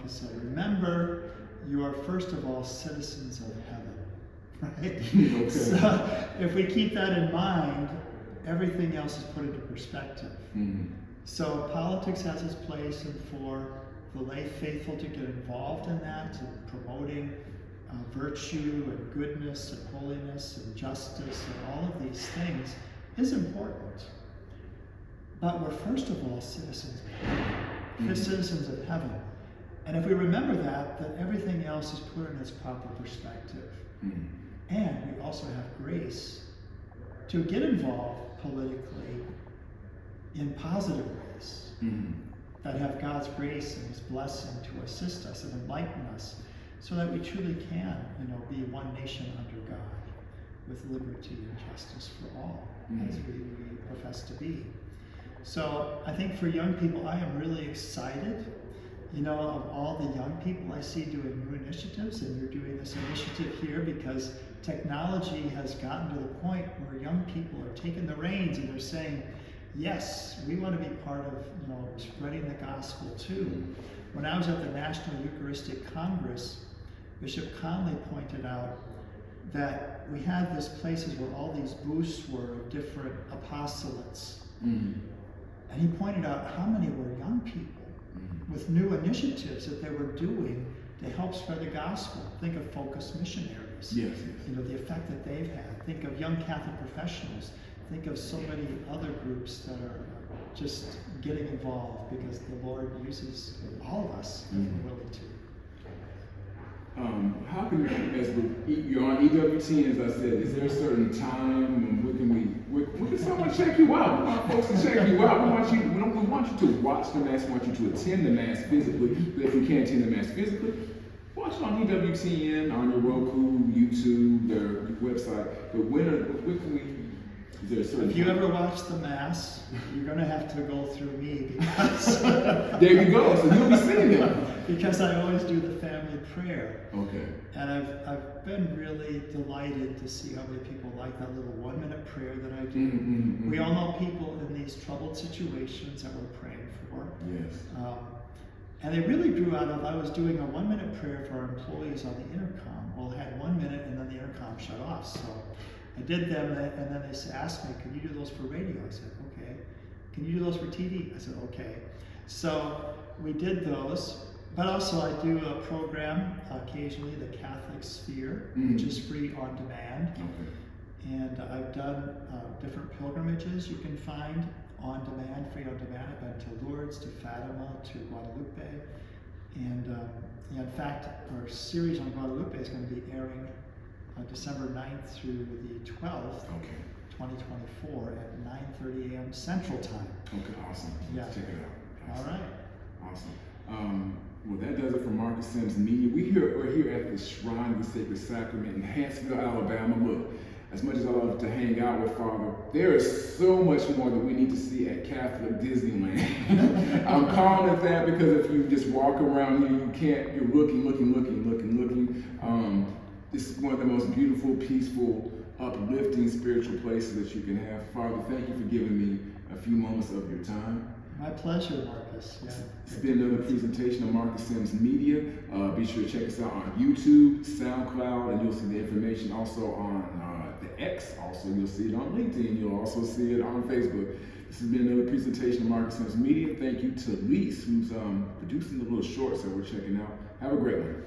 Marcus said, remember, you are first of all citizens of heaven, right? Okay. So if we keep that in mind, everything else is put into perspective. Mm-hmm. So politics has its place, and for the lay faithful to get involved in that, in promoting virtue and goodness and holiness and justice and all of these things is important. But we're first of all citizens of heaven. Mm-hmm. We're citizens of heaven. And if we remember that, then everything else is put in its proper perspective. Mm-hmm. And we also have grace to get involved politically in positive ways that have God's grace and His blessing to assist us and enlighten us, so that we truly can, be one nation under God, with liberty and justice for all, as we profess to be. So I think for young people, I am really excited, of all the young people I see doing new initiatives, and you're doing this initiative here because technology has gotten to the point where young people are taking the reins and they're saying, yes, we want to be part of, spreading the gospel too. When I was at the National Eucharistic Congress, Bishop Conley pointed out that we had these places where all these booths were of different apostolates. And he pointed out how many were young people with new initiatives that they were doing to help spread the gospel. Think of focused missionaries. Yes. The effect that they've had. Think of young Catholic professionals. Think of so many other groups that are just getting involved because the Lord uses all of us if we're willing to. How can you, as you're on EWTN, as I said, is there a certain time when can someone check you out? We want folks to check you out. We want you to watch the Mass. We want you to attend the Mass physically. But if you can't attend the Mass physically, watch it on EWTN, on your Roku, YouTube, their website. But when can we? Is there a certain If you time? ever watch the Mass, you're going to have to go through me because there you go. So you'll be sitting there. Because I always do the family prayer. Okay. And I've been really delighted to see how many people like that little 1-minute prayer that I do. We all know people in these troubled situations that we're praying for. Yes. And they really grew out of, I was doing a 1-minute prayer for our employees on the intercom. Well, I had 1 minute and then the intercom shut off. So I did them, and then they asked me, can you do those for radio? I said, okay. Can you do those for TV? I said, okay. So we did those, but also I do a program occasionally, the Catholic Sphere, which is free on demand. Okay. And I've done different pilgrimages you can find on demand, free on demand. I've been to Lourdes, to Fatima, to Guadalupe. And in fact, our series on Guadalupe is going to be airing December 9th through the 12th, 2024 at 9:30 a.m. Central Time. Okay, awesome. Yeah. Check it out. Awesome. All right. Awesome. Well, that does it for Marcus SIMS Media. We're here at the Shrine of the Sacred Sacrament in Hanceville, Alabama. Look, as much as I love to hang out with Father, there is so much more that we need to see at Catholic Disneyland. I'm calling it that because if you just walk around here, you're looking. This is one of the most beautiful, peaceful, uplifting spiritual places that you can have. Father, thank you for giving me a few moments of your time. My pleasure, Marcus. Yeah. It's been another presentation of Marcus SIMS Media. Be sure to check us out on YouTube, SoundCloud, and you'll see the information also on the X. Also, you'll see it on LinkedIn. You'll also see it on Facebook. This has been another presentation of Marcus SIMS Media. Thank you to Lise, who's producing the little shorts that we're checking out. Have a great one.